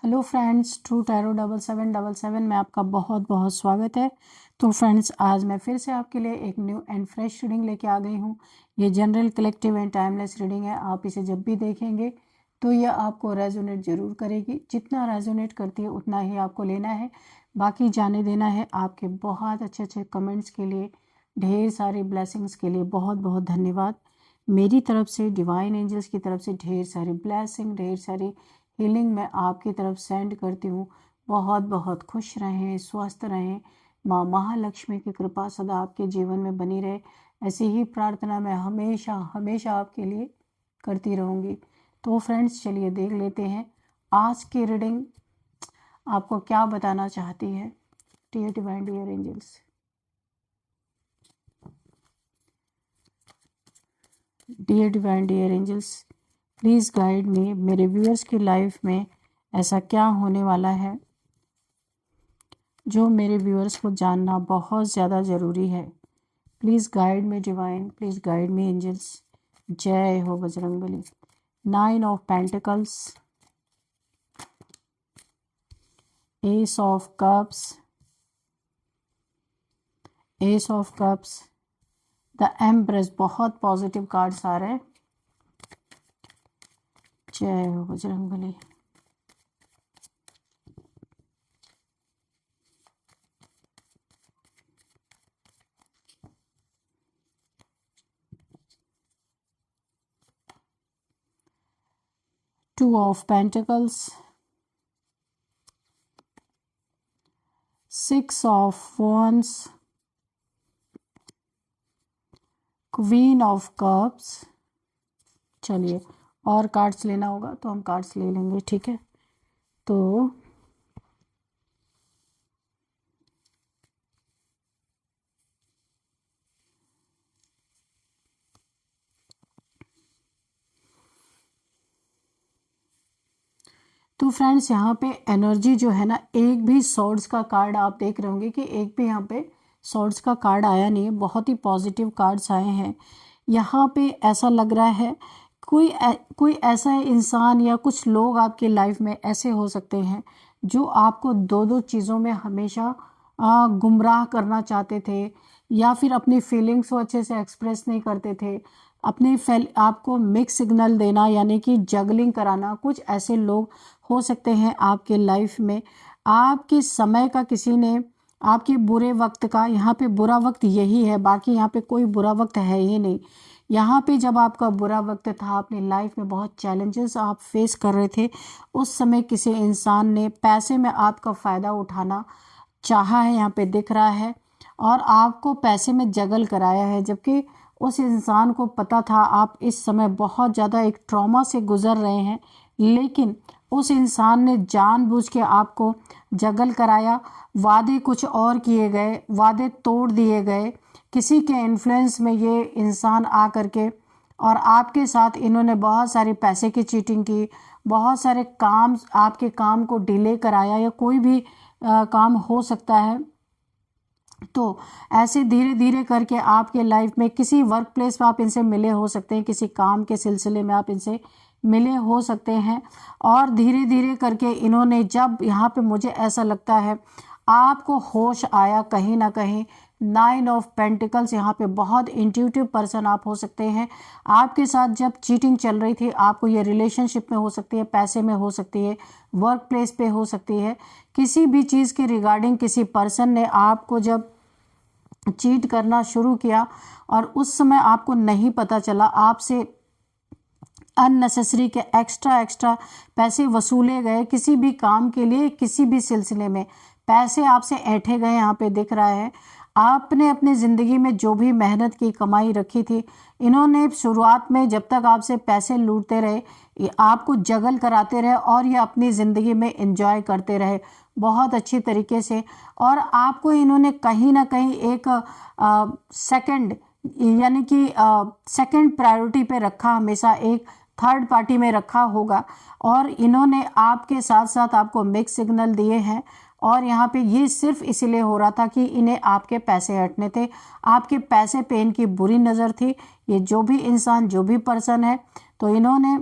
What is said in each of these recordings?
Hello friends, true tarot 7777 में आपका बहुत बहुत स्वागत है। तो फ्रेंड्स, आज मैं फिर से आपके लिए एक न्यू एंड फ्रेश रीडिंग लेके आ गई हूँ। ये general, collective and timeless reading है। आप इसे जब भी देखेंगे तो यह आपको रेजोनेट जरूर करेगी। जितना रेजोनेट करती है उतना ही आपको लेना है, बाकी जाने देना है। आपके बहुत अच्छे अच्छे कमेंट्स के लिए, ढेर सारी ब्लेसिंग्स के लिए बहुत बहुत धन्यवाद। मेरी तरफ से, डिवाइन एंजल्स की तरफ से ढेर सारी ब्लेसिंग, ढेर सारी हीलिंग मैं आपकी तरफ सेंड करती हूँ। बहुत बहुत खुश रहें, स्वस्थ रहें। माँ महालक्ष्मी की कृपा सदा आपके जीवन में बनी रहे, ऐसी ही प्रार्थना मैं हमेशा हमेशा आपके लिए करती रहूँगी। तो फ्रेंड्स, चलिए देख लेते हैं आज की रीडिंग आपको क्या बताना चाहती है। Dear divine, dear angels, dear divine, dear angels, please guide me. मेरे व्यूअर्स की लाइफ में ऐसा क्या होने वाला है जो मेरे व्यूअर्स को जानना बहुत ज़्यादा ज़रूरी है। Please guide me divine, please guide me angels. जय हो Bajrangbali. 9 of pentacles, ace of cups, ace of cups, the empress. बहुत पॉजिटिव कार्ड्स आ रहे हैं। जय हो Bajrangbali. Two of pentacles, 6 of wands, queen of cups. चलिए, और कार्ड्स लेना होगा तो हम कार्ड्स ले लेंगे, ठीक है। तो फ्रेंड्स, यहाँ पे एनर्जी जो है ना, एक भी सॉर्ड्स का कार्ड आप देख रहे होंगे कि एक भी यहाँ पे सॉर्ड्स का कार्ड आया नहीं है। बहुत ही पॉजिटिव कार्ड्स आए हैं। यहाँ पे ऐसा लग रहा है कोई ऐसा इंसान या कुछ लोग आपकी लाइफ में ऐसे हो सकते हैं जो आपको दो दो चीज़ों में हमेशा गुमराह करना चाहते थे, या फिर अपनी फीलिंग्स को अच्छे से एक्सप्रेस नहीं करते थे। आपको मिक्स सिग्नल देना, यानी कि जगलिंग कराना। कुछ ऐसे लोग हो सकते हैं आपके लाइफ में। आपके समय का किसी ने, आपके बुरे वक्त का, यहाँ पे बुरा वक्त यही है, बाकी यहाँ पे कोई बुरा वक्त है ही नहीं। यहाँ पे जब आपका बुरा वक्त था, अपनी लाइफ में बहुत चैलेंजेस आप फेस कर रहे थे, उस समय किसी इंसान ने पैसे में आपका फ़ायदा उठाना चाहा है, यहाँ पे दिख रहा है, और आपको पैसे में जगल कराया है। जबकि उस इंसान को पता था आप इस समय बहुत ज़्यादा एक ट्रॉमा से गुजर रहे हैं, लेकिन उस इंसान ने जानबूझ के आपको जगल कराया। वादे कुछ और किए गए, वादे तोड़ दिए गए। किसी के इन्फ्लुएंस में ये इंसान आ करके और आपके साथ इन्होंने बहुत सारी पैसे की चीटिंग की, बहुत सारे काम, आपके काम को डिले कराया, या कोई भी काम हो सकता है। तो ऐसे धीरे धीरे करके आपके लाइफ में किसी वर्क प्लेस में आप इनसे मिले हो सकते हैं, किसी काम के सिलसिले में आप इनसे मिले हो सकते हैं। और धीरे धीरे करके इन्होंने, जब यहाँ पे मुझे ऐसा लगता है आपको होश आया कहीं ना कहीं। 9 ऑफ पेंटिकल्स, यहाँ पे बहुत इंट्यूटिव पर्सन आप हो सकते हैं। आपके साथ जब चीटिंग चल रही थी, आपको ये रिलेशनशिप में हो सकती है, पैसे में हो सकती है, वर्क प्लेस पे हो सकती है, किसी भी चीज़ के रिगार्डिंग किसी पर्सन ने आपको जब चीट करना शुरू किया और उस समय आपको नहीं पता चला, आपसे अननेसेसरी के एक्स्ट्रा पैसे वसूले गए, किसी भी काम के लिए, किसी भी सिलसिले में पैसे आपसे ऐंठे गए। यहाँ पे दिख रहा है आपने अपनी ज़िंदगी में जो भी मेहनत की, कमाई रखी थी, इन्होंने शुरुआत में जब तक आपसे पैसे लूटते रहे, ये आपको जगल कराते रहे और ये अपनी ज़िंदगी में एंजॉय करते रहे बहुत अच्छी तरीके से। और आपको इन्होंने कहीं ना कहीं एक सेकंड, यानी कि सेकंड प्रायोरिटी पे रखा, हमेशा एक थर्ड पार्टी में रखा होगा। और इन्होंने आपके साथ साथ आपको मिक्स सिग्नल दिए हैं। और यहाँ पे ये सिर्फ इसीलिए हो रहा था कि इन्हें आपके पैसे हटने थे, आपके पैसे पे इनकी बुरी नज़र थी। ये जो भी इंसान, जो भी पर्सन है, तो इन्होंने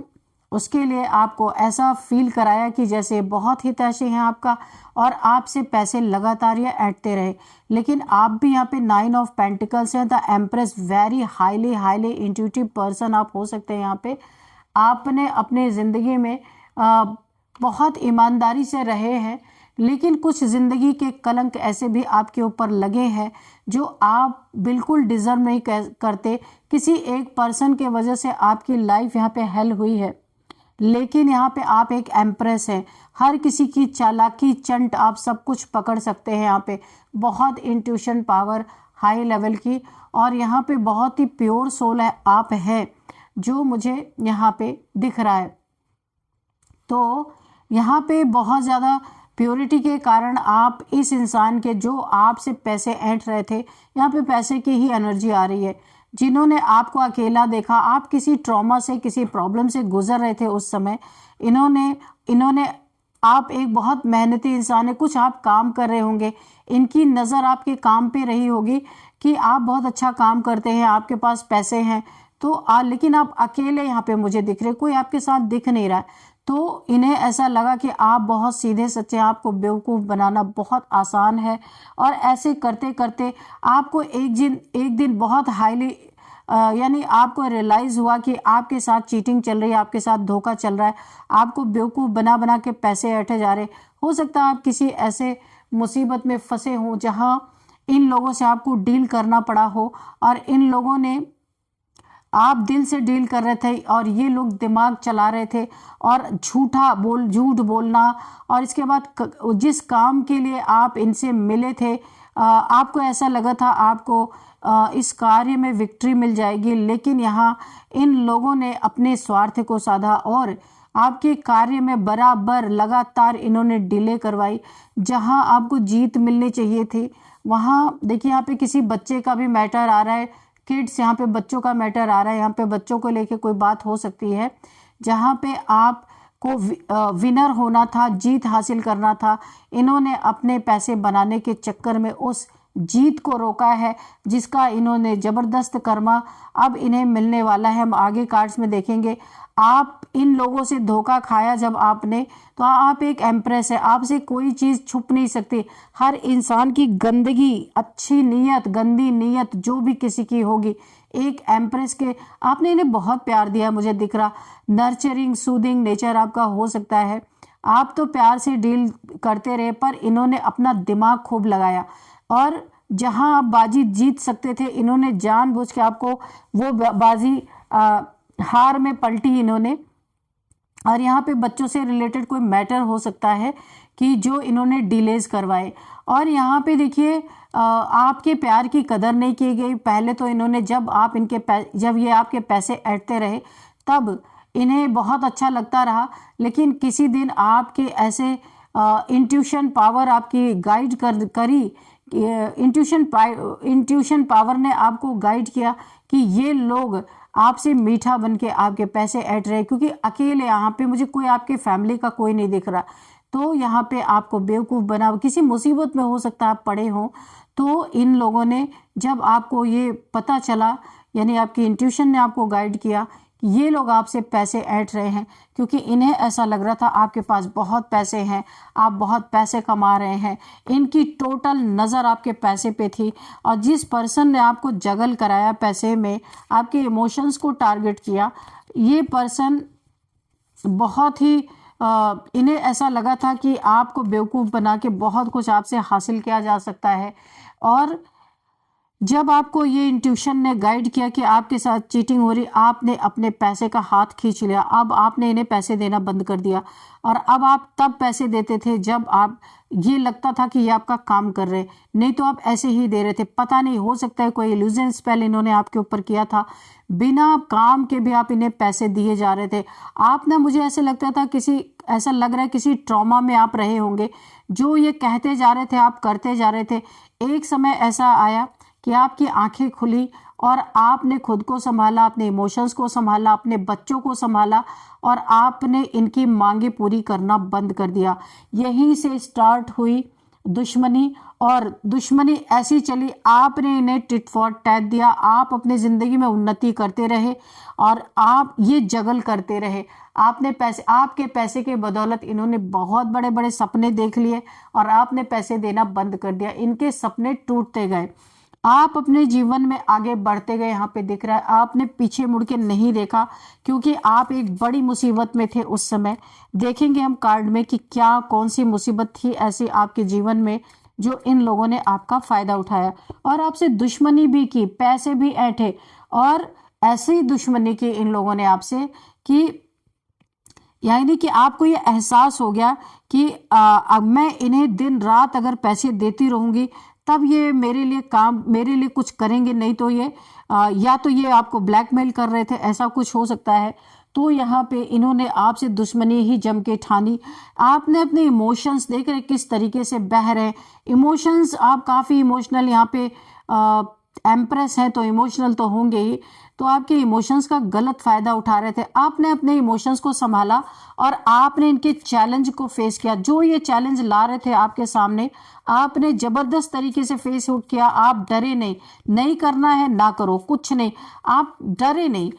उसके लिए आपको ऐसा फील कराया कि जैसे बहुत ही तैसे हैं आपका और आपसे पैसे लगातार ये ऐंठते रहे। लेकिन आप भी यहाँ पे 9 ऑफ पेंटिकल्स हैं, the empress, very highly highly intuitive person आप हो सकते हैं। यहाँ पे आपने अपने ज़िंदगी में बहुत ईमानदारी से रहे हैं, लेकिन कुछ ज़िंदगी के कलंक ऐसे भी आपके ऊपर लगे हैं जो आप बिल्कुल डिज़र्व नहीं करते। किसी एक पर्सन के वजह से आपकी लाइफ यहाँ पे हेल हुई है, लेकिन यहाँ पे आप एक एम्प्रेस हैं। हर किसी की चालाकी चंट आप सब कुछ पकड़ सकते हैं। यहाँ पे बहुत इंट्यूशन पावर हाई लेवल की, और यहाँ पे बहुत ही प्योर सोल है आप हैं, जो मुझे यहाँ पे दिख रहा है। तो यहाँ पे बहुत ज़्यादा प्योरिटी के कारण आप इस इंसान के, जो आपसे पैसे ऐंठ रहे थे, यहाँ पे पैसे की ही एनर्जी आ रही है। जिन्होंने आपको अकेला देखा, आप किसी ट्रॉमा से, किसी प्रॉब्लम से गुजर रहे थे उस समय, इन्होंने आप एक बहुत मेहनती इंसान है, कुछ आप काम कर रहे होंगे, इनकी नज़र आपके काम पे रही होगी कि आप बहुत अच्छा काम करते हैं, आपके पास पैसे हैं, तो लेकिन आप अकेले यहाँ पे मुझे दिख रहे, कोई आपके साथ दिख नहीं रहा है। तो इन्हें ऐसा लगा कि आप बहुत सीधे सच्चे, आपको बेवकूफ़ बनाना बहुत आसान है, और ऐसे करते करते आपको एक दिन बहुत हाईली यानी आपको रियलाइज़ हुआ कि आपके साथ चीटिंग चल रही है, आपके साथ धोखा चल रहा है, आपको बेवकूफ़ बना बना के पैसे ऐंठे जा रहे। हो सकता है आप किसी ऐसे मुसीबत में फंसे हों जहां इन लोगों से आपको डील करना पड़ा हो, और इन लोगों ने, आप दिल से डील कर रहे थे और ये लोग दिमाग चला रहे थे, और झूठ बोलना, और इसके बाद जिस काम के लिए आप इनसे मिले थे, आपको ऐसा लगा था आपको इस कार्य में विक्ट्री मिल जाएगी, लेकिन यहाँ इन लोगों ने अपने स्वार्थ को साधा और आपके कार्य में बराबर लगातार इन्होंने डिले करवाई। जहाँ आपको जीत मिलनी चाहिए थी, वहाँ देखिए यहाँ पे किसी बच्चे का भी मैटर आ रहा है, किड्स, यहाँ पे बच्चों का मैटर आ रहा है, यहाँ पे बच्चों को लेके कोई बात हो सकती है, जहाँ पे आपको विनर होना था, जीत हासिल करना था। इन्होंने अपने पैसे बनाने के चक्कर में उस जीत को रोका है, जिसका इन्होंने ज़बरदस्त कर्मा अब इन्हें मिलने वाला है। हम आगे कार्ड्स में देखेंगे। आप इन लोगों से धोखा खाया जब आपने, तो आप एक एम्प्रेस है, आपसे कोई चीज़ छुप नहीं सकती। हर इंसान की गंदगी, अच्छी नीयत, गंदी नीयत जो भी किसी की होगी, एक एम्प्रेस के, आपने इन्हें बहुत प्यार दिया, मुझे दिख रहा। नर्चरिंग, सूदिंग नेचर आपका हो सकता है। आप तो प्यार से डील करते रहे, पर इन्होंने अपना दिमाग खूब लगाया, और जहां आप बाजी जीत सकते थे, इन्होंने जानबूझ के आपको वो बाजी हार में पलटी इन्होंने। और यहाँ पे बच्चों से रिलेटेड कोई मैटर हो सकता है कि जो इन्होंने डिलेज करवाए। और यहाँ पे देखिए आपके प्यार की कदर नहीं की गई। पहले तो इन्होंने, जब ये आपके ऐंठते ऐंठते रहे, तब इन्हें बहुत अच्छा लगता रहा, लेकिन किसी दिन आपके ऐसे इंट्यूशन पावर आपकी गाइड करी, इंट्यूशन पावर ने आपको गाइड किया कि ये लोग आपसे मीठा बन के आपके पैसे ऐंठ रहे, क्योंकि अकेले यहाँ पे मुझे कोई, आपके फैमिली का कोई नहीं दिख रहा। तो यहाँ पे आपको बेवकूफ़ बना, किसी मुसीबत में हो सकता है आप पड़े हों, तो इन लोगों ने, जब आपको ये पता चला, यानी आपकी इंट्यूशन ने आपको गाइड किया कि ये लोग आपसे पैसे ऐंठ रहे हैं, क्योंकि इन्हें ऐसा लग रहा था आपके पास बहुत पैसे हैं, आप बहुत पैसे कमा रहे हैं। इनकी टोटल नज़र आपके पैसे पे थी, और जिस पर्सन ने आपको जगल कराया पैसे में, आपके इमोशंस को टारगेट किया, ये पर्सन बहुत ही इन्हें ऐसा लगा था कि आपको बेवकूफ़ बना के बहुत कुछ आपसे हासिल किया जा सकता है। और जब आपको ये इंट्यूशन ने गाइड किया कि आपके साथ चीटिंग हो रही, आपने अपने पैसे का हाथ खींच लिया। अब आपने इन्हें पैसे देना बंद कर दिया, और अब आप तब पैसे देते थे जब आप, ये लगता था कि ये आपका काम कर रहे, नहीं तो आप ऐसे ही दे रहे थे। पता नहीं, हो सकता है कोई इल्यूजन स्पेल इन्होंने आपके ऊपर किया था, बिना काम के भी आप इन्हें पैसे दिए जा रहे थे। आप ना, मुझे ऐसे लगता था ऐसा लग रहा है किसी ट्रॉमा में आप रहे होंगे, जो ये कहते जा रहे थे आप करते जा रहे थे। एक समय ऐसा आया कि आपकी आंखें खुली और आपने खुद को संभाला, अपने इमोशंस को संभाला, अपने बच्चों को संभाला, और आपने इनकी मांगे पूरी करना बंद कर दिया। यहीं से स्टार्ट हुई दुश्मनी, और दुश्मनी ऐसी चली, आपने इन्हें टिट फॉर टैट दिया, आप अपने ज़िंदगी में उन्नति करते रहे और आप ये जगल करते रहे। आपने पैसे, आपके पैसे के बदौलत इन्होंने बहुत बड़े बड़े सपने देख लिए और आपने पैसे देना बंद कर दिया, इनके सपने टूटते गए। आप अपने जीवन में आगे बढ़ते गए, यहाँ पे दिख रहा है आपने पीछे मुड़ के नहीं देखा क्योंकि आप एक बड़ी मुसीबत में थे उस समय। देखेंगे हम कार्ड में कि क्या कौन सी मुसीबत थी ऐसी आपके जीवन में जो इन लोगों ने आपका फायदा उठाया और आपसे दुश्मनी भी की, पैसे भी ऐंठे और ऐसी दुश्मनी की इन लोगों ने आपसे कि यानी कि आपको ये एहसास हो गया कि अब मैं इन्हें दिन रात अगर पैसे देती रहूंगी तब ये मेरे लिए काम, मेरे लिए कुछ करेंगे, नहीं तो ये या तो ये आपको ब्लैकमेल कर रहे थे, ऐसा कुछ हो सकता है। तो यहाँ पे इन्होंने आपसे दुश्मनी ही जम के ठानी। आपने अपने इमोशंस देख रहे किस तरीके से बह रहे हैं, इमोशंस आप काफ़ी इमोशनल, यहाँ पे एम्प्रेस हैं तो इमोशनल तो होंगे ही, तो आपके इमोशंस का गलत फायदा उठा रहे थे। आपने अपने इमोशंस को संभाला और आपने इनके चैलेंज को फेस किया। जो ये चैलेंज ला रहे थे आपके सामने, आपने जबरदस्त तरीके से फेस आउट किया। आप डरे नहीं, नहीं करना है ना करो, कुछ नहीं, आप डरे नहीं।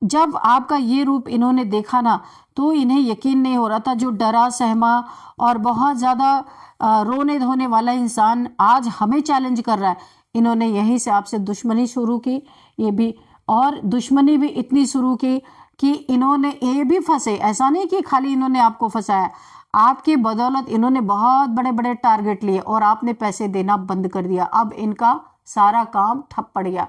जब आपका ये रूप इन्होंने देखा ना तो इन्हें यकीन नहीं हो रहा था। जो डरा सहमा और बहुत ज़्यादा रोने धोने वाला इंसान आज हमें चैलेंज कर रहा है, इन्होंने यहीं से आपसे दुश्मनी शुरू की। ये भी, और दुश्मनी भी इतनी शुरू की कि इन्होंने ये भी फंसे, ऐसा नहीं कि खाली इन्होंने आपको फंसाया, आपकी बदौलत इन्होंने बहुत बड़े बड़े टारगेट लिए और आपने पैसे देना बंद कर दिया। अब इनका सारा काम ठप पड़ गया।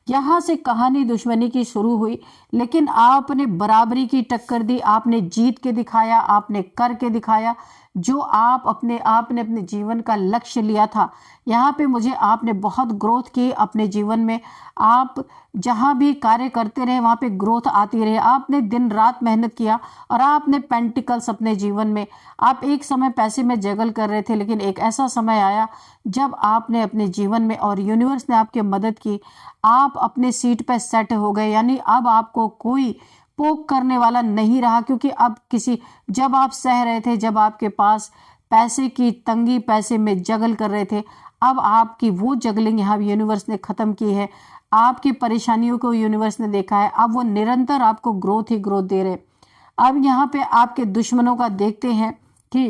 यहाँ से कहानी दुश्मनी की शुरू हुई, लेकिन आपने बराबरी की टक्कर दी, आपने जीत के दिखाया, आपने करके दिखाया जो आपने अपने जीवन का लक्ष्य लिया था। यहाँ पे मुझे आपने बहुत ग्रोथ की अपने जीवन में। आप जहाँ भी कार्य करते रहे वहाँ पे ग्रोथ आती रही। आपने दिन रात मेहनत किया और आपने पेंटिकल्स अपने जीवन में, आप एक समय पैसे में जगल कर रहे थे, लेकिन एक ऐसा समय आया जब आपने अपने जीवन में, और यूनिवर्स ने आपकी मदद की, आप अपने सीट पे सेट हो गए। यानी अब आपको कोई पोक करने वाला नहीं रहा, क्योंकि अब जब आप सह रहे थे, जब आपके पास पैसे की तंगी, पैसे में जगल कर रहे थे, अब आपकी वो जगलिंग यहाँ यूनिवर्स ने ख़त्म की है। आपकी परेशानियों को यूनिवर्स ने देखा है, अब वो निरंतर आपको ग्रोथ ही ग्रोथ दे रहे। अब यहाँ पे आपके दुश्मनों का देखते हैं कि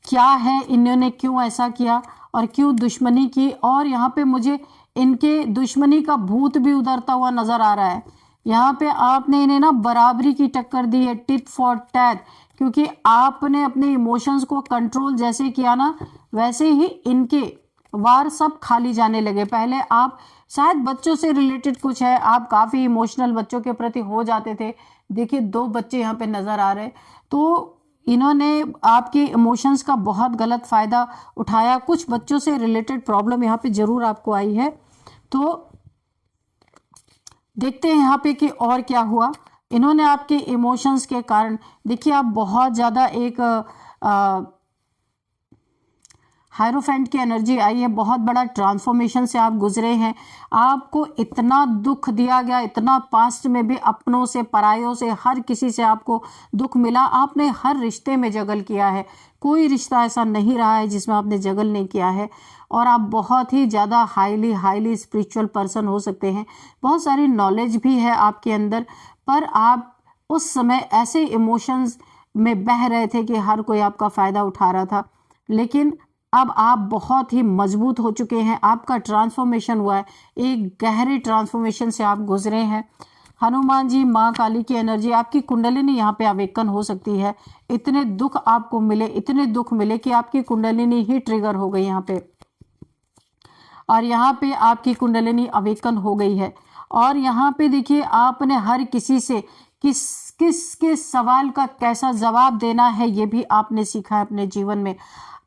क्या है, इन्होंने क्यों ऐसा किया और क्यों दुश्मनी की। और यहाँ पे मुझे इनके दुश्मनी का भूत भी उतरता हुआ नजर आ रहा है। यहाँ पे आपने इन्हें ना बराबरी की टक्कर दी है, टिट फॉर टैट, क्योंकि आपने अपने इमोशंस को कंट्रोल जैसे किया ना, वैसे ही इनके वार सब खाली जाने लगे। पहले आप शायद बच्चों से रिलेटेड कुछ है, आप काफ़ी इमोशनल बच्चों के प्रति हो जाते थे। देखिए 2 बच्चे यहाँ पे नज़र आ रहे, तो इन्होंने आपके इमोशंस का बहुत गलत फ़ायदा उठाया। कुछ बच्चों से रिलेटेड प्रॉब्लम यहाँ पे ज़रूर आपको आई है। तो देखते हैं यहाँ पे कि और क्या हुआ। इन्होंने आपके इमोशंस के कारण, देखिए आप बहुत ज़्यादा एक हायरोफेंट की एनर्जी आई है, बहुत बड़ा ट्रांसफॉर्मेशन से आप गुजरे हैं। आपको इतना दुख दिया गया, इतना पास्ट में भी अपनों से, परायों से, हर किसी से आपको दुख मिला। आपने हर रिश्ते में जगल किया है, कोई रिश्ता ऐसा नहीं रहा है जिसमें आपने जगल नहीं किया है। और आप बहुत ही ज़्यादा हाईली स्पिरिचुअल पर्सन हो सकते हैं, बहुत सारी नॉलेज भी है आपके अंदर, पर आप उस समय ऐसे इमोशंस में बह रहे थे कि हर कोई आपका फ़ायदा उठा रहा था। लेकिन अब आप बहुत ही मजबूत हो चुके हैं, आपका ट्रांसफॉर्मेशन हुआ है, एक गहरे ट्रांसफॉर्मेशन से आप गुजरे हैं। हनुमान जी, माँ काली की एनर्जी, आपकी कुंडलिनी यहाँ पे अवेकन हो सकती है। इतने दुख आपको मिले, इतने दुख मिले कि आपकी कुंडलिनी ही ट्रिगर हो गई यहाँ पे, और यहाँ पे आपकी कुंडलिनी अवेकन हो गई है। और यहाँ पे देखिए आपने हर किसी से किसके सवाल का कैसा जवाब देना है ये भी आपने सीखा है अपने जीवन में।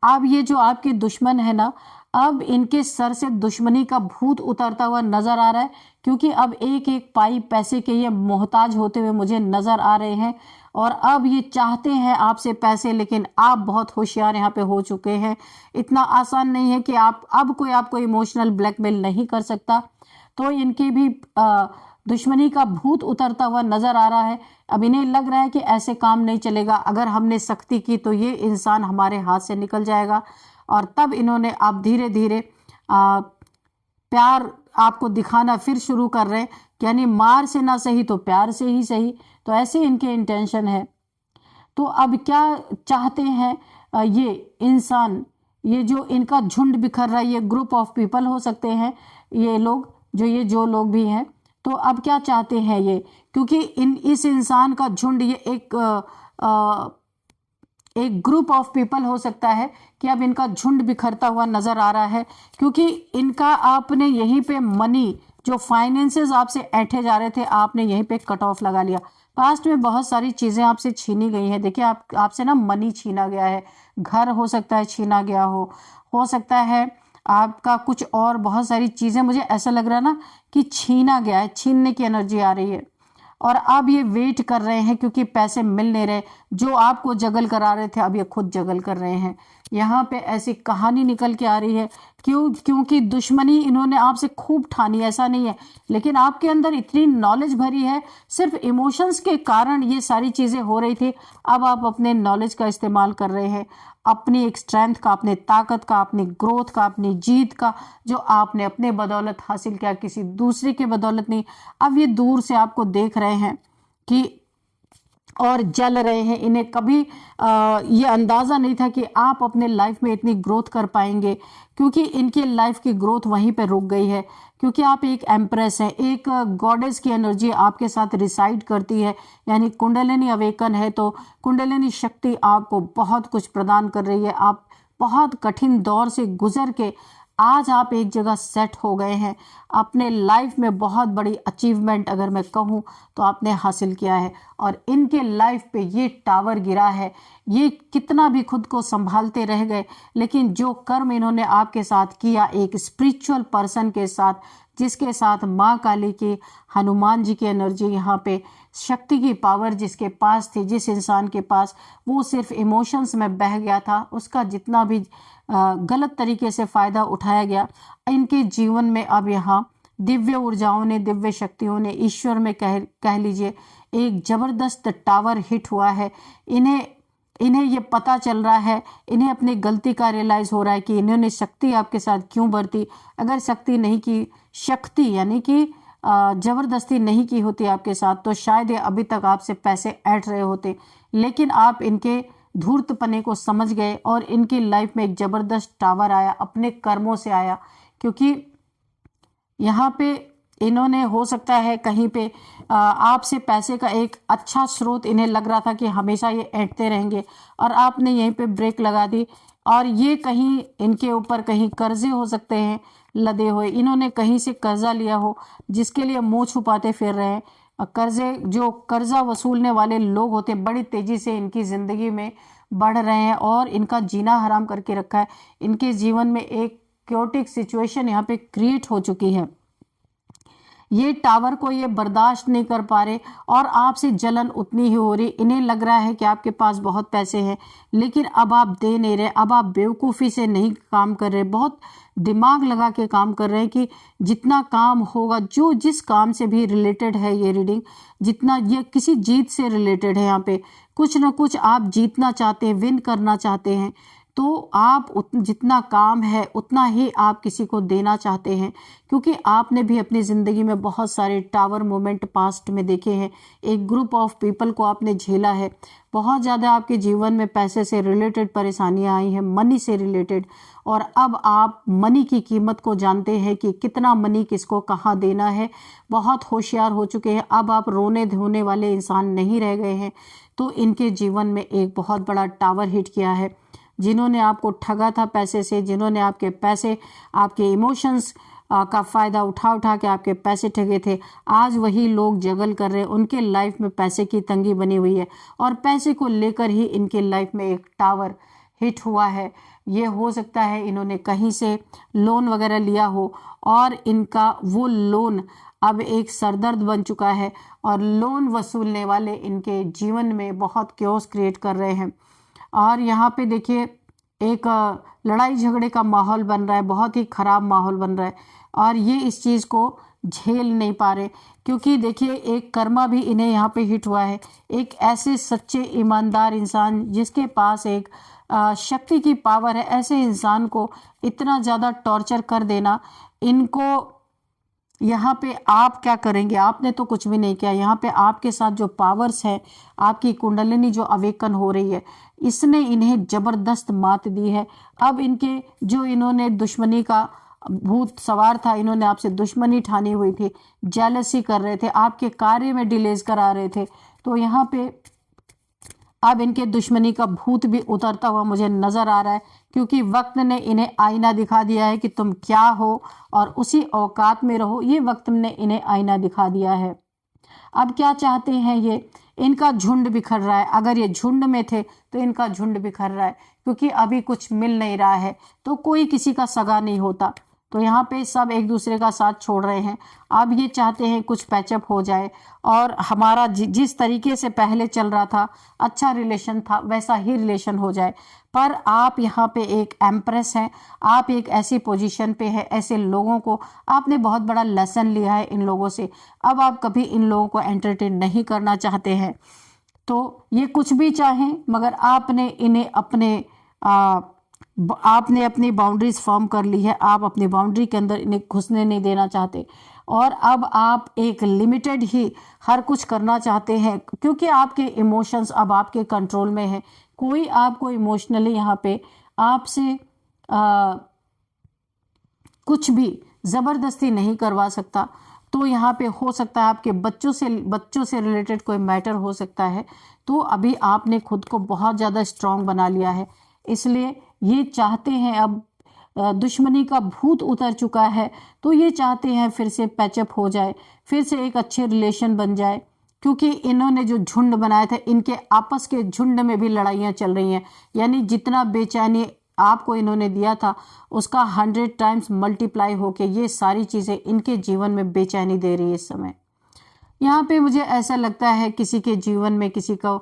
अब ये जो आपके दुश्मन है ना, अब इनके सर से दुश्मनी का भूत उतरता हुआ नजर आ रहा है, क्योंकि अब एक एक पाई पैसे के ये मोहताज होते हुए मुझे नजर आ रहे हैं। और अब ये चाहते हैं आपसे पैसे, लेकिन आप बहुत होशियार यहाँ पे हो चुके हैं। इतना आसान नहीं है कि अब कोई आपको इमोशनल ब्लैकमेल नहीं कर सकता। तो इनके भी दुश्मनी का भूत उतरता हुआ नजर आ रहा है। अब इन्हें लग रहा है कि ऐसे काम नहीं चलेगा, अगर हमने सख्ती की तो ये इंसान हमारे हाथ से निकल जाएगा। और तब इन्होंने अब धीरे धीरे प्यार आपको दिखाना फिर शुरू कर रहे हैं, यानी मार से ना सही तो प्यार से ही सही। तो ऐसे इनके इंटेंशन है। तो अब क्या चाहते हैं ये इंसान, ये जो इनका झुंड बिखर रहा है, ये ग्रुप ऑफ पीपल हो सकते हैं, ये लोग जो लोग भी हैं। तो अब क्या चाहते हैं ये, क्योंकि इस इंसान का झुंड ये एक ग्रुप ऑफ पीपल हो सकता है कि अब इनका झुंड बिखरता हुआ नजर आ रहा है, क्योंकि इनका आपने यहीं पे मनी जो फाइनेंसेस आपसे ऐंठे जा रहे थे, आपने यहीं पे कट ऑफ लगा लिया। पास्ट में बहुत सारी चीजें आपसे छीनी गई हैं। देखिए आपसे ना मनी छीना गया है, घर हो सकता है छीना गया हो सकता है आपका कुछ और बहुत सारी चीजें, मुझे ऐसा लग रहा है ना कि छीना गया है, छीनने की एनर्जी आ रही है। और अब ये वेट कर रहे हैं क्योंकि पैसे मिल नहीं रहे, जो आपको जगल करा रहे थे अब ये खुद जगल कर रहे हैं। यहाँ पे ऐसी कहानी निकल के आ रही है, क्योंकि दुश्मनी इन्होंने आपसे खूब ठानी, ऐसा नहीं है, लेकिन आपके अंदर इतनी नॉलेज भरी है, सिर्फ इमोशंस के कारण ये सारी चीजें हो रही थी। अब आप अपने नॉलेज का इस्तेमाल कर रहे हैं, अपनी एक स्ट्रेंथ का, अपने ताकत का, अपनी ग्रोथ का, अपनी जीत का, जो आपने अपने बदौलत हासिल किया, किसी दूसरे के बदौलत नहीं। अब ये दूर से आपको देख रहे हैं कि और जल रहे हैं। इन्हें कभी ये अंदाज़ा नहीं था कि आप अपने लाइफ में इतनी ग्रोथ कर पाएंगे, क्योंकि इनकी लाइफ की ग्रोथ वहीं पे रुक गई है, क्योंकि आप एक एम्प्रेस हैं, एक गॉडेस की एनर्जी आपके साथ रिसाइड करती है, यानी कुंडलिनी अवेकन है। तो कुंडलिनी शक्ति आपको बहुत कुछ प्रदान कर रही है। आप बहुत कठिन दौर से गुजर के आज आप एक जगह सेट हो गए हैं। अपने लाइफ में बहुत बड़ी अचीवमेंट अगर मैं कहूँ तो आपने हासिल किया है, और इनके लाइफ पे ये टावर गिरा है। ये कितना भी खुद को संभालते रह गए, लेकिन जो कर्म इन्होंने आपके साथ किया, एक स्पिरिचुअल पर्सन के साथ, जिसके साथ माँ काली की, हनुमान जी की एनर्जी, यहाँ पे शक्ति की पावर जिसके पास थी, जिस इंसान के पास, वो सिर्फ इमोशंस में बह गया था, उसका जितना भी गलत तरीके से फायदा उठाया गया, इनके जीवन में अब यहाँ दिव्य ऊर्जाओं ने, दिव्य शक्तियों ने, ईश्वर में कह लीजिए, एक जबरदस्त टावर हिट हुआ है। इन्हें ये पता चल रहा है, इन्हें अपनी गलती का रियलाइज हो रहा है कि इन्होंने शक्ति आपके साथ क्यों बरती। अगर शक्ति नहीं की, शक्ति यानी कि जबरदस्ती नहीं की होती आपके साथ, तो शायद ये अभी तक आपसे पैसे ऐंठ रहे होते, लेकिन आप इनके धूर्तपने को समझ गए और इनकी लाइफ में एक जबरदस्त टावर आया, अपने कर्मों से आया। क्योंकि यहाँ पे इन्होंने, हो सकता है कहीं पे आपसे पैसे का एक अच्छा स्रोत इन्हें लग रहा था कि हमेशा ये ऐंठते रहेंगे, और आपने यहीं पे ब्रेक लगा दी। और ये कहीं इनके ऊपर कहीं कर्जे हो सकते हैं लदे हुए, इन्होंने कहीं से कर्जा लिया हो जिसके लिए मुंह छुपाते फिर रहे हैं। कर्जे, जो कर्जा वसूलने वाले लोग होते हैं, बड़ी तेजी से इनकी जिंदगी में बढ़ रहे हैं और इनका जीना हराम करके रखा है। इनके जीवन में एक क्योटिक सिचुएशन यहाँ पे क्रिएट हो चुकी है। ये टावर को ये बर्दाश्त नहीं कर पा रहे और आपसे जलन उतनी ही हो रही। इन्हें लग रहा है कि आपके पास बहुत पैसे हैं, लेकिन अब आप दे नहीं रहे, अब आप बेवकूफ़ी से नहीं काम कर रहे, बहुत दिमाग लगा के काम कर रहे हैं कि जितना काम होगा, जो जिस काम से भी रिलेटेड है ये रीडिंग, जितना ये किसी जीत से रिलेटेड है, यहाँ पे कुछ ना कुछ आप जीतना चाहते हैं, विन करना चाहते हैं, तो आप जितना काम है उतना ही आप किसी को देना चाहते हैं, क्योंकि आपने भी अपनी ज़िंदगी में बहुत सारे टावर मोमेंट पास्ट में देखे हैं। एक ग्रुप ऑफ पीपल को आपने झेला है, बहुत ज़्यादा आपके जीवन में पैसे से रिलेटेड परेशानियां आई हैं, मनी से रिलेटेड, और अब आप मनी की कीमत को जानते हैं कि कितना मनी किसको कहाँ देना है। बहुत होशियार हो चुके हैं, अब आप रोने धोने वाले इंसान नहीं रह गए हैं। तो इनके जीवन में एक बहुत बड़ा टावर हिट किया है। जिन्होंने आपको ठगा था पैसे से, जिन्होंने आपके पैसे, आपके इमोशंस का फ़ायदा उठा के आपके पैसे ठगे थे, आज वही लोग जगल कर रहे हैं। उनके लाइफ में पैसे की तंगी बनी हुई है और पैसे को लेकर ही इनके लाइफ में एक टावर हिट हुआ है। ये हो सकता है इन्होंने कहीं से लोन वगैरह लिया हो और इनका वो लोन अब एक सरदर्द बन चुका है और लोन वसूलने वाले इनके जीवन में बहुत क्योस क्रिएट कर रहे हैं। और यहाँ पे देखिए एक लड़ाई झगड़े का माहौल बन रहा है, बहुत ही ख़राब माहौल बन रहा है, और ये इस चीज़ को झेल नहीं पा रहे, क्योंकि देखिए एक कर्मा भी इन्हें यहाँ पे हिट हुआ है। एक ऐसे सच्चे ईमानदार इंसान जिसके पास एक शक्ति की पावर है, ऐसे इंसान को इतना ज़्यादा टॉर्चर कर देना, इनको यहाँ पे आप क्या करेंगे? आपने तो कुछ भी नहीं किया। यहाँ पे आपके साथ जो पावर्स है, आपकी कुंडलिनी जो अवेकन हो रही है, इसने इन्हें जबरदस्त मात दी है। अब इनके जो इन्होंने दुश्मनी का भूत सवार था, इन्होंने आपसे दुश्मनी ठानी हुई थी, जेलसी कर रहे थे, आपके कार्य में डिलेज करा रहे थे, तो यहाँ पे अब इनके दुश्मनी का भूत भी उतरता हुआ मुझे नजर आ रहा है, क्योंकि वक्त ने इन्हें आईना दिखा दिया है कि तुम क्या हो और उसी औकात में रहो। ये वक्त ने इन्हें आईना दिखा दिया है। अब क्या चाहते हैं ये? इनका झुंड बिखर रहा है। अगर ये झुंड में थे तो इनका झुंड बिखर रहा है, क्योंकि अभी कुछ मिल नहीं रहा है, तो कोई किसी का सगा नहीं होता, तो यहाँ पे सब एक दूसरे का साथ छोड़ रहे हैं। अब ये चाहते हैं कुछ पैचअप हो जाए और हमारा जिस तरीके से पहले चल रहा था, अच्छा रिलेशन था, वैसा ही रिलेशन हो जाए। पर आप यहाँ पे एक एम्प्रेस हैं, आप एक ऐसी पोजीशन पे है, ऐसे लोगों को आपने बहुत बड़ा लेसन लिया है इन लोगों से। अब आप कभी इन लोगों को एंटरटेन नहीं करना चाहते हैं। तो ये कुछ भी चाहें, मगर आपने इन्हें आपने अपनी बाउंड्रीज फॉर्म कर ली है, आप अपनी बाउंड्री के अंदर इन्हें घुसने नहीं देना चाहते, और अब आप एक लिमिटेड ही हर कुछ करना चाहते हैं, क्योंकि आपके इमोशंस अब आपके कंट्रोल में है। कोई आपको इमोशनली यहाँ पे आपसे कुछ भी ज़बरदस्ती नहीं करवा सकता। तो यहाँ पे हो सकता है आपके बच्चों से रिलेटेड कोई मैटर हो सकता है। तो अभी आपने खुद को बहुत ज़्यादा स्ट्रांग बना लिया है, इसलिए ये चाहते हैं अब दुश्मनी का भूत उतर चुका है, तो ये चाहते हैं फिर से पैचअप हो जाए, फिर से एक अच्छे रिलेशन बन जाए, क्योंकि इन्होंने जो झुंड बनाए थे, इनके आपस के झुंड में भी लड़ाइयाँ चल रही हैं। यानी जितना बेचैनी आपको इन्होंने दिया था, उसका 100 टाइम्स मल्टीप्लाई होके ये सारी चीज़ें इनके जीवन में बेचैनी दे रही है इस समय। यहाँ पे मुझे ऐसा लगता है किसी के जीवन में किसी को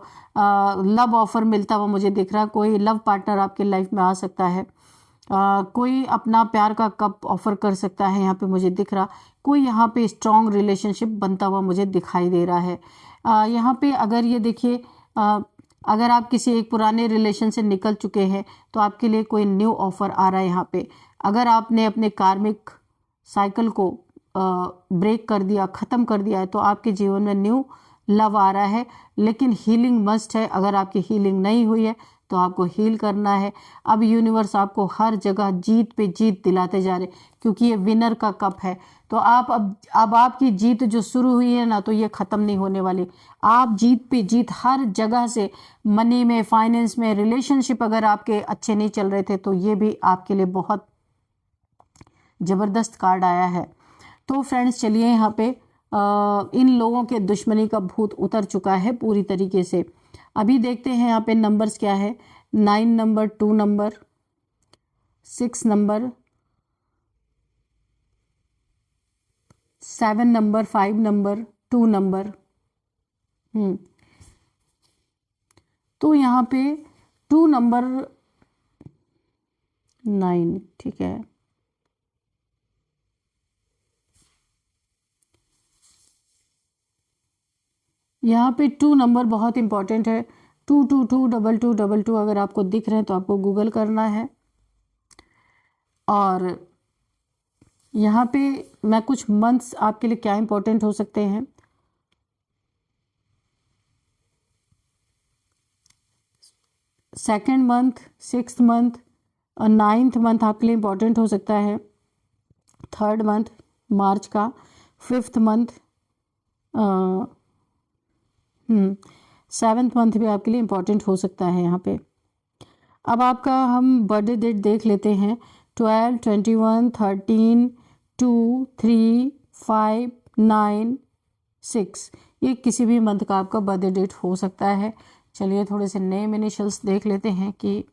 लव ऑफर मिलता हुआ मुझे दिख रहा है। कोई लव पार्टनर आपके लाइफ में आ सकता है, कोई अपना प्यार का कप ऑफर कर सकता है, यहाँ पे मुझे दिख रहा। कोई यहाँ पे स्ट्रॉन्ग रिलेशनशिप बनता हुआ मुझे दिखाई दे रहा है। यहाँ पे अगर ये देखिए, अगर आप किसी एक पुराने रिलेशन से निकल चुके हैं तो आपके लिए कोई न्यू ऑफर आ रहा है यहाँ पे। अगर आपने अपने कार्मिक साइकिल को ब्रेक कर दिया, ख़त्म कर दिया है, तो आपके जीवन में न्यू लव आ रहा है। लेकिन हीलिंग मस्ट है। अगर आपकी हीलिंग नहीं हुई है तो आपको हील करना है। अब यूनिवर्स आपको हर जगह जीत पे जीत दिलाते जा रहे, क्योंकि ये विनर का कप है। तो आप अब आपकी जीत जो शुरू हुई है ना, तो ये ख़त्म नहीं होने वाली। आप जीत पे जीत हर जगह से, मनी में, फाइनेंस में, रिलेशनशिप अगर आपके अच्छे नहीं चल रहे थे तो ये भी आपके लिए बहुत ज़बरदस्त कार्ड आया है। तो फ्रेंड्स चलिए, यहाँ पे इन लोगों के दुश्मनी का भूत उतर चुका है पूरी तरीके से। अभी देखते हैं यहाँ पे नंबर्स क्या है। 9 number, 2 number, 6 number, 7 number, 5 number, 2 number. तो यहाँ पे 2 नंबर, 9, ठीक है। यहाँ पे 2 नंबर बहुत इंपॉर्टेंट है। 222 2222 अगर आपको दिख रहे हैं तो आपको गूगल करना है। और यहाँ पे मैं कुछ मंथ्स आपके लिए क्या इंपॉर्टेंट हो सकते हैं। सेकेंड मंथ, 6th मंथ और 9th मंथ आपके लिए इंपॉर्टेंट हो सकता है। 3rd मंथ मार्च का, 5th मंथ, 7th मंथ भी आपके लिए इंपॉर्टेंट हो सकता है यहाँ पे। अब आपका हम बर्थडे डेट देख लेते हैं। 12, 21, 13, 2, 3, 5, 9, 6, ये किसी भी मंथ का आपका बर्थडे डेट हो सकता है। चलिए थोड़े से नेम इनिशियल्स देख लेते हैं कि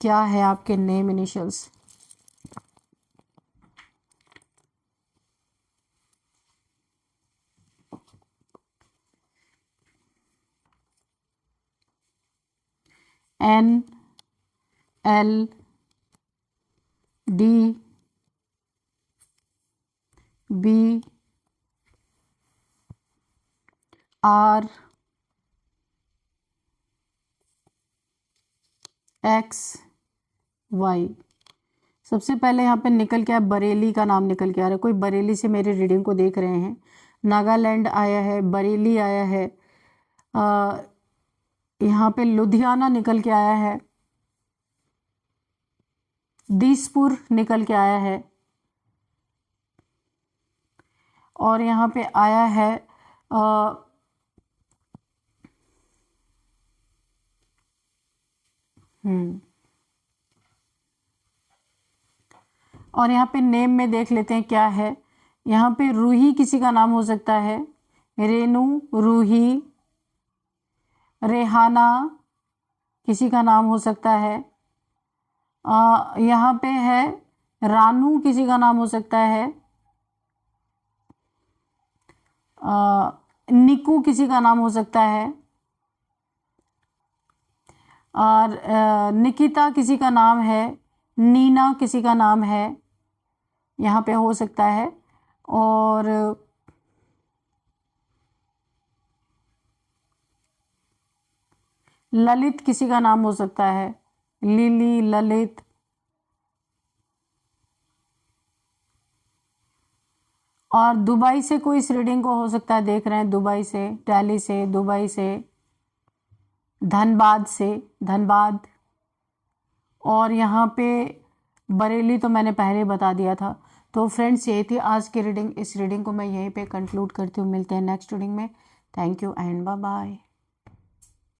क्या है आपके name initials. N, L, D, B, R, XY। सबसे पहले यहाँ पे निकल के बरेली का नाम निकल के आ रहा है, कोई बरेली से मेरी रीडिंग को देख रहे हैं। नागालैंड आया है, बरेली आया है, यहाँ पे लुधियाना निकल के आया है, दिसपुर निकल के आया है, और यहाँ पे आया है और यहाँ पे नेम में देख लेते हैं क्या है। यहाँ पे रूही किसी का नाम हो सकता है, रेनू, रूही, रेहाना किसी का नाम हो सकता है, यहाँ पे है रानू किसी का नाम हो सकता है, निकू किसी का नाम हो सकता है, और निकिता किसी का नाम है, नीना किसी का नाम है यहाँ पे हो सकता है, और ललित किसी का नाम हो सकता है, लिली, ललित, और दुबई से कोई इस रीडिंग को हो सकता है देख रहे हैं, दुबई से, दिल्ली से, दुबई से, धनबाद से, धनबाद, और यहाँ पे बरेली तो मैंने पहले बता दिया था। तो फ्रेंड्स ये थी आज की रीडिंग। इस रीडिंग को मैं यहीं पे कंक्लूड करती हूँ। मिलते हैं नेक्स्ट रीडिंग में। Thank you and bye bye.